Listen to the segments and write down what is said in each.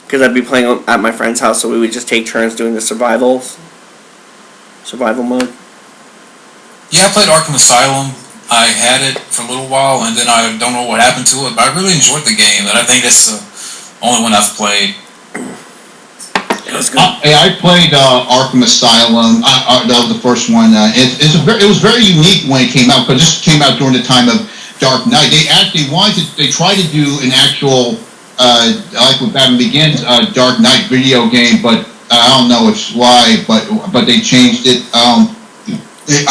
because I'd be playing at my friend's house, so we would just take turns doing the survival mode. Yeah, I played Arkham Asylum. I had it for a little while, and then I don't know what happened to it, but I really enjoyed the game, and I think that's the only one I've played. I played Arkham Asylum. That was the first one. It was very unique when it came out, because this came out during the time of Dark Knight. They tried to do an actual like with Batman Begins Dark Knight video game, but I don't know why, but they changed it. I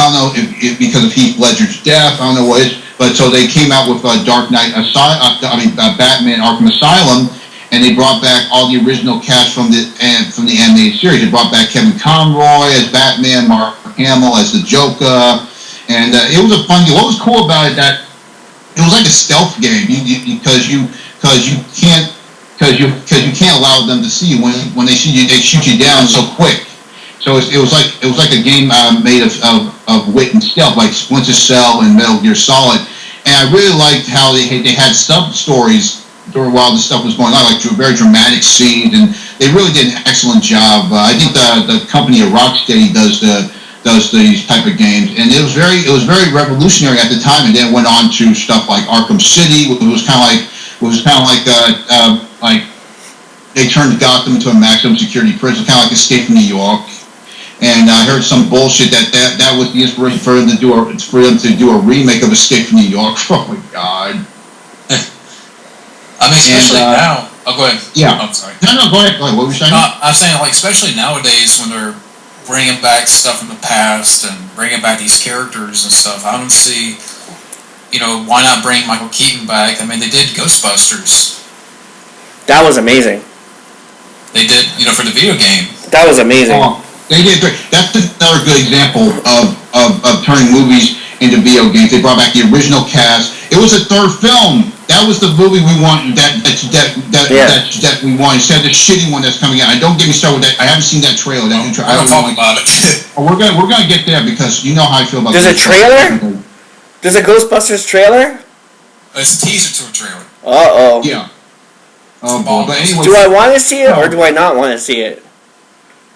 don't know if because of Heath Ledger's death. I don't know what it is, but so they came out with Dark Knight Batman Arkham Asylum. And they brought back all the original cast from the animated series. They brought back Kevin Conroy as Batman, Mark Hamill as the Joker, and it was a fun game. What was cool about it that it was like a stealth game because you can't allow them to see you when they see you, they shoot you down so quick. So it was like a game made of wit and stealth, like Splinter Cell and Metal Gear Solid. And I really liked how they had sub stories while this stuff was going on, like very dramatic scenes, and they really did an excellent job. I think the company of Rocksteady does these type of games, and it was very revolutionary at the time. And then went on to stuff like Arkham City, which was kind of like they turned Gotham into a maximum security prison, kind of like Escape from New York. And I heard some bullshit that was the inspiration for them to do a remake of Escape from New York. Oh my god. I mean, especially now. Oh, go ahead. Yeah. I'm sorry. No, go ahead. What were you saying? I'm saying, like, especially nowadays when they're bringing back stuff from the past and bringing back these characters and stuff, I don't see, why not bring Michael Keaton back? I mean, they did Ghostbusters. That was amazing. They did, for the video game. That was amazing. They did great. That's another good example of turning movies into video games. They brought back the original cast. It was a third film. That was the movie we want. That we want, instead of the shitty one that's coming out. And don't get me started with that. I haven't seen that trailer. We're gonna talk about it. We're gonna get there because you know how I feel about. There's a trailer. There's a Ghostbusters trailer. It's a teaser to a trailer. Yeah. Oh boy. But anyway, do I want to see it or do I not want to see it?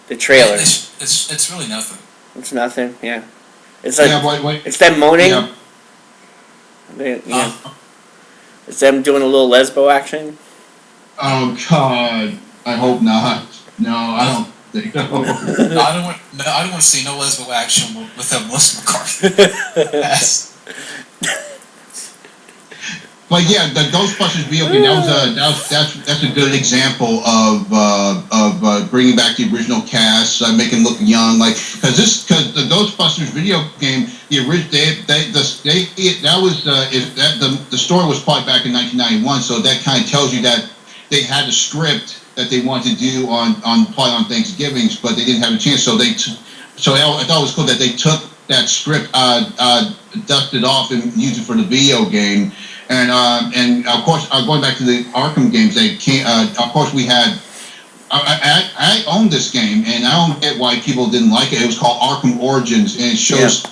The trailer. It's really nothing. It's nothing. Yeah. It's like it's them moaning. Yeah. It's them doing a little lesbo action. Oh God! I hope not. No, I don't think so. I don't want to see no lesbo action with Melissa McCarthy. Yes. But yeah, the Ghostbusters video game, that's a good example of bringing back the original cast, making them look young, because the Ghostbusters video game, the story was part back in 1991, so that kind of tells you that they had a script that they wanted to do probably on Thanksgivings, but they didn't have a chance, so I thought it was cool that they took that script, dusted off and used it for the video game. And of course, going back to the Arkham games, of course we had. I owned this game, and I don't get why people didn't like it. It was called Arkham Origins, and it shows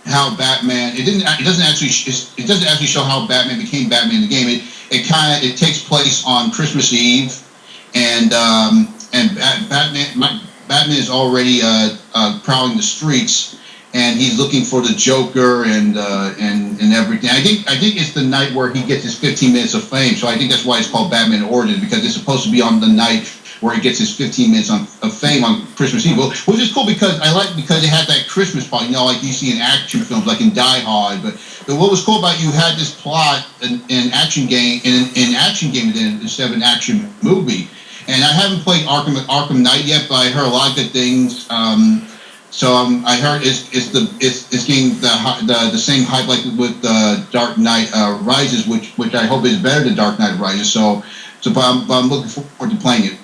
how Batman. It doesn't actually show how Batman became Batman in the game. It takes place on Christmas Eve, and Batman is already prowling the streets. And he's looking for the Joker and everything. I think it's the night where he gets his 15 minutes of fame. So I think that's why it's called Batman Origins, because it's supposed to be on the night where he gets his 15 minutes of fame on Christmas Eve. Which is cool because it had that Christmas part, like you see in action films, like in Die Hard. But what was cool about you had this plot in action game instead of an action movie. And I haven't played Arkham Knight yet, but I heard a lot of good things. So I heard it's getting the same hype like with Dark Knight Rises, which I hope is better than Dark Knight Rises. But I'm looking forward to playing it.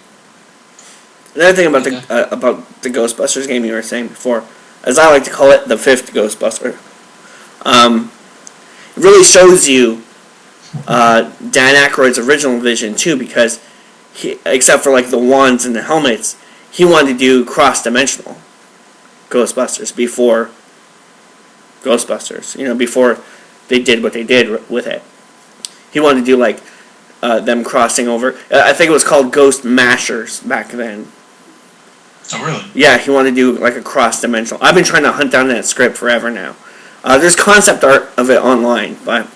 Another thing about the Ghostbusters game you were saying before, as I like to call it, the fifth Ghostbuster. It really shows you Dan Aykroyd's original vision too, because except for like the wands and the helmets, he wanted to do cross-dimensional Ghostbusters before Ghostbusters, before they did what they did with it. He wanted to do like them crossing over. I think it was called Ghost Mashers back then. Oh, really? Yeah, he wanted to do like a cross-dimensional. I've been trying to hunt down that script forever now. There's concept art of it online, but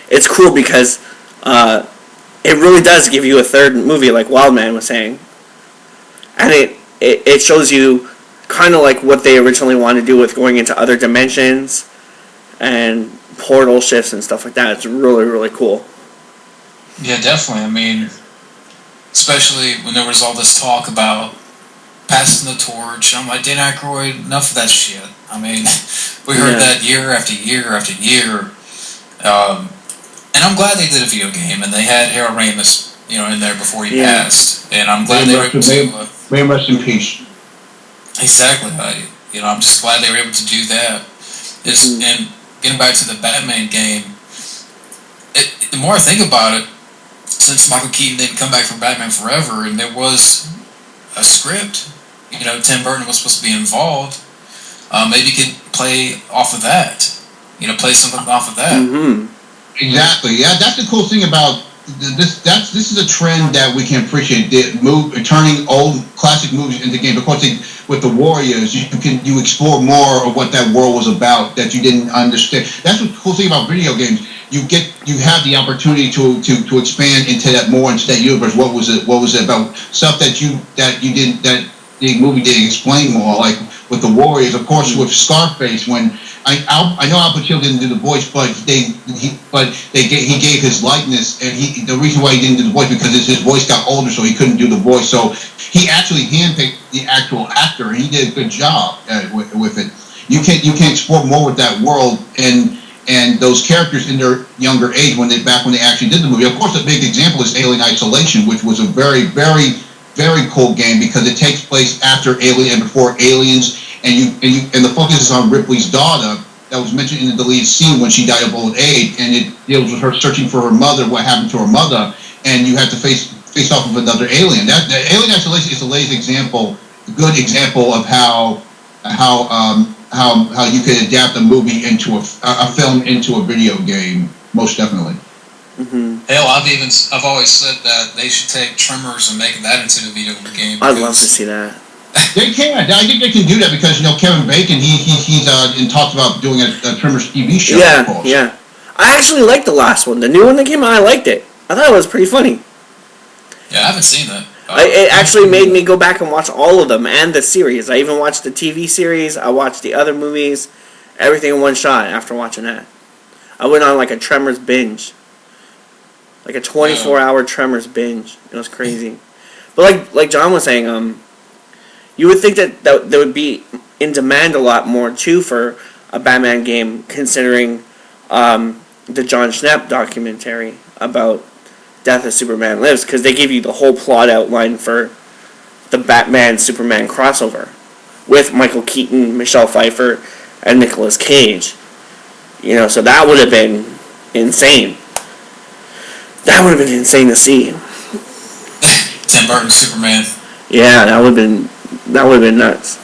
it's cool because it really does give you a third movie, like Wildman was saying. And it shows you kind of like what they originally wanted to do with going into other dimensions and portal shifts and stuff like that. It's really, really cool. Yeah, definitely. I mean, especially when there was all this talk about passing the torch. I'm like, Dan Aykroyd, enough of that shit. I mean, we heard that year after year after year. And I'm glad they did a video game, and they had Harold Ramis, in there before he passed. And I'm glad they were able to... May rest in peace. Exactly. I'm just glad they were able to do that. And getting back to the Batman game, the more I think about it, since Michael Keaton didn't come back for Batman Forever, and there was a script, Tim Burton was supposed to be involved, maybe you could play off of that. Play something off of that. Mm-hmm. Exactly. Yeah, that's the cool thing about this. This is a trend that we can appreciate. Turning old classic movies into games. Of course, with the Warriors, you explore more of what that world was about that you didn't understand. That's the cool thing about video games. You have the opportunity to expand into that universe. What was it about? Stuff that the movie didn't explain more. Like with the Warriors, of course, with Scarface, when I know Al Pacino didn't do the voice, but he gave his likeness, and the reason why he didn't do the voice because his voice got older, so he couldn't do the voice. So he actually handpicked the actual actor, and he did a good job with it. You can explore more with that world and those characters in their younger age when they actually did the movie. Of course, a big example is Alien Isolation, which was a very, very, very cool game because it takes place after Alien and before Aliens. And the focus is on Ripley's daughter that was mentioned in the deleted scene when she died of old age, and it deals with her searching for her mother, what happened to her mother, and you have to face off with another alien. The Alien Isolation is a latest example, a good example of how you could adapt a movie into a film into a video game. Most definitely. Mm-hmm. Hell, I've always said that they should take Tremors and make that into a video game. I'd love to see that. They can. I think they can do that because Kevin Bacon. He's talked about doing a Tremors TV show. Yeah. I actually liked the last one. The new one that came out, I liked it. I thought it was pretty funny. Yeah, I haven't seen that. It actually made me go back and watch all of them and the series. I even watched the TV series. I watched the other movies, everything in one shot. After watching that, I went on like a Tremors binge, like a 24-hour Tremors binge. It was crazy. But like John was saying, you would think that they would be in demand a lot more, too, for a Batman game, considering the John Schnapp documentary about Death of Superman Lives, because they give you the whole plot outline for the Batman-Superman crossover with Michael Keaton, Michelle Pfeiffer, and Nicolas Cage. So that would have been insane. That would have been insane to see. Tim Burton Superman. Yeah, that would have been nuts.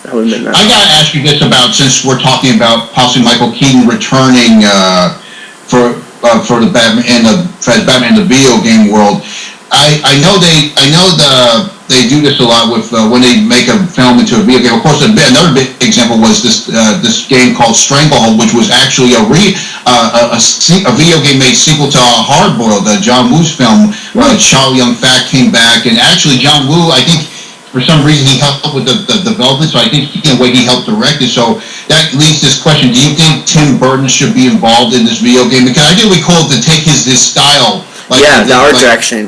That would have been nuts. I gotta ask you this about, since we're talking about possibly Michael Keaton returning for the Batman in the video game world. I know they do this a lot with when they make a film into a video game. Of course, another big example was this game called Stranglehold, which was actually a video game made sequel to Hard Boiled, John Woo's film. Chow Yun-fat came back, and actually John Woo, I think, for some reason he helped with the development, so I think in a way he helped direct it. So that leads this question: do you think Tim Burton should be involved in this video game? Because I do recall to take his style, the art direction.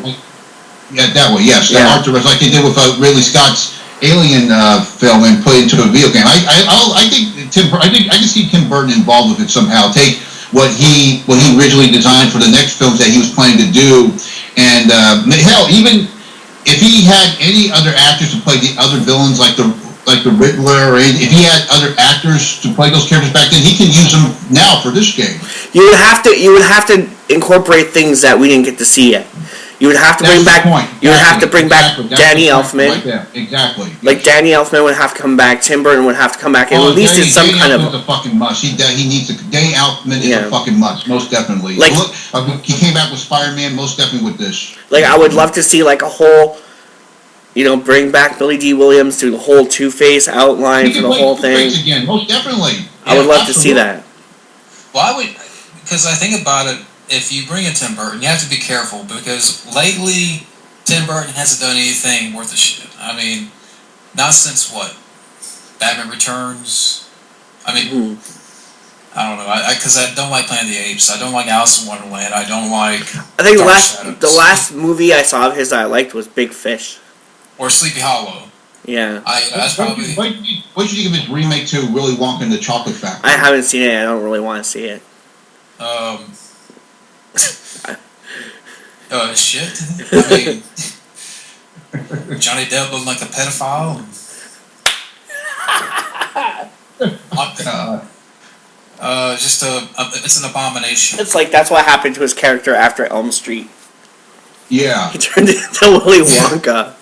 Yeah, that way, yes, the art direction, like they did with Ridley Scott's Alien film, and put it into a video game. I can see Tim Burton involved with it somehow. Take what he originally designed for the next films that he was planning to do, and hell, even if he had any other actors to play the other villains, like the Riddler, or if he had other actors to play those characters back then, he can use them now for this game. You would have to incorporate things that we didn't get to see yet. You would have to That's bring the back. point. You would have to bring Exactly. back That's Danny the point Elfman. right there. Exactly. Like Danny Elfman would have to come back. Tim Burton would have to come back. At least Danny, it's some Danny kind Elfman's of. a fucking must. He needs to. Danny Elfman is a fucking must, most definitely. Like, look, he came back with Spider-Man, most definitely with this. Like, I would love to see like a whole, bring back Billy D. Williams, do the whole Two-Face outline for the whole thing. Again, most definitely. I would love to see that. Well, I would, because I think about it. If you bring in Tim Burton, you have to be careful because lately Tim Burton hasn't done anything worth a shit. I mean, not since what? Batman Returns? I mean, I don't know. Because I don't like Planet of the Apes. I don't like Alice in Wonderland. I don't like. I think Dark the last movie I saw of his that I liked was Big Fish. Or Sleepy Hollow. Yeah. That's probably. What did you think of his remake to Willy Wonka and the Chocolate Factory? I haven't seen it. I don't really want to see it. Shit. I mean, Johnny Depp looking like a pedophile. It's an abomination. It's like that's what happened to his character after Elm Street. Yeah. He turned into Willy Wonka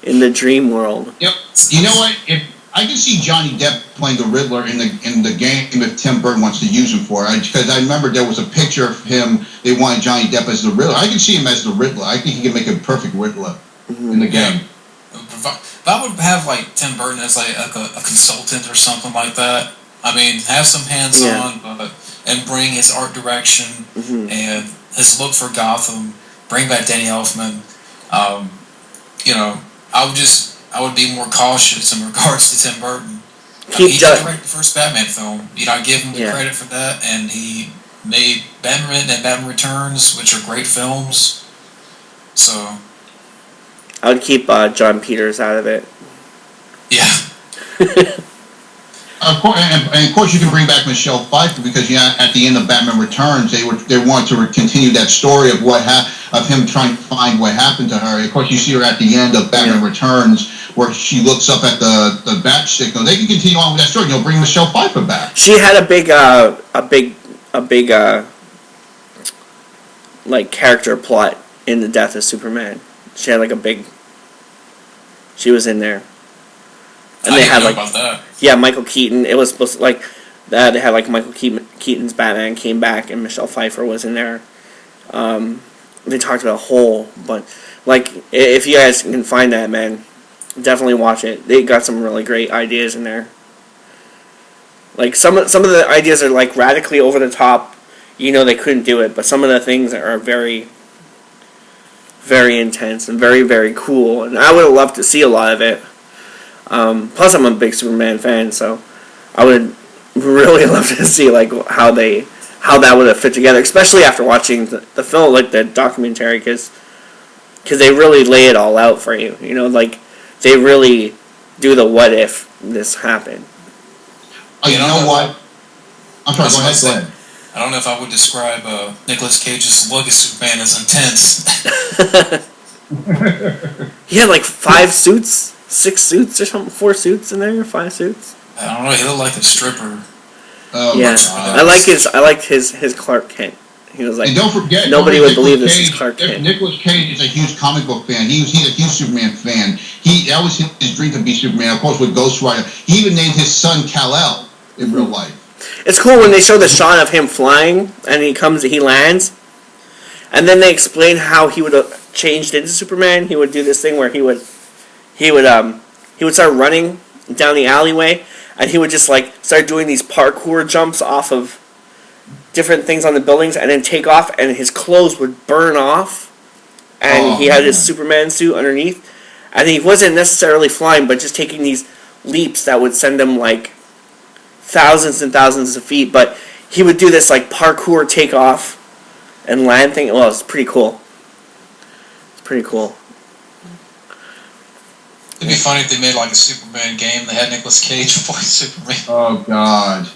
in the dream world. Yep. You know what? If I can see Johnny Depp playing the Riddler in the game if Tim Burton wants to use him for it. Because I remember there was a picture of him. They wanted Johnny Depp as the Riddler. I can see him as the Riddler. I think he can make a perfect Riddler in the game. If I would have like Tim Burton as like a consultant or something like that. I mean, have some hands-on, and bring his art direction and his look for Gotham. Bring back Danny Elfman. I would be more cautious in regards to Tim Burton. He directed the first Batman film. I give him the credit for that, and he made Batman and Batman Returns, which are great films. So I would keep John Peters out of it. Yeah. Of course, and of course, you can bring back Michelle Pfeiffer because at the end of Batman Returns, they wanted to continue that story of of him trying to find what happened to her. Of course, you see her at the end of Batman Returns where she looks up at the bat signal. They can continue on with that story. Bring Michelle Pfeiffer back. She had a big like character plot in the death of Superman. She had like a big. She was in there. And they had like about that. Yeah, Michael Keaton. It was supposed to they had like Michael Keaton's Batman came back and Michelle Pfeiffer was in there. They talked about a whole bunch. Like if you guys can find that, man, definitely watch it. They got some really great ideas in there. Like some of the ideas are like radically over the top. They couldn't do it, but some of the things are very, very intense and very, very cool. And I would have loved to see a lot of it. Plus, I'm a big Superman fan, so I would really love to see like how that would have fit together, especially after watching the film, like the documentary, because they really lay it all out for you. Like they really do the what if this happened. Oh, you know what? I'm sorry. Go ahead. I don't know if I would describe Nicolas Cage's look as Superman as intense. He had like 5 suits. 6 suits or something, 4 suits in there, 5 suits. I don't know. He looked like a stripper. Yeah, I liked his Clark Kent. He was like, and don't forget, nobody would believe this is Clark Kent. Nicolas Cage is a huge comic book fan. He's a huge Superman fan. That was his dream to be Superman. Of course, with Ghost Rider, he even named his son Kal-El in real life. It's cool when they show the shot of him flying and he lands, and then they explain how he would have changed into Superman. He would do this thing where he would start running down the alleyway, and he would just like start doing these parkour jumps off of different things on the buildings, and then take off, and his clothes would burn off, and he had his Superman suit underneath, and he wasn't necessarily flying, but just taking these leaps that would send him like thousands and thousands of feet. But he would do this like parkour takeoff and land thing. Well, it's pretty cool. It's pretty cool. It'd be funny if they made like a Superman game that had Nicolas Cage voice Superman. Oh God.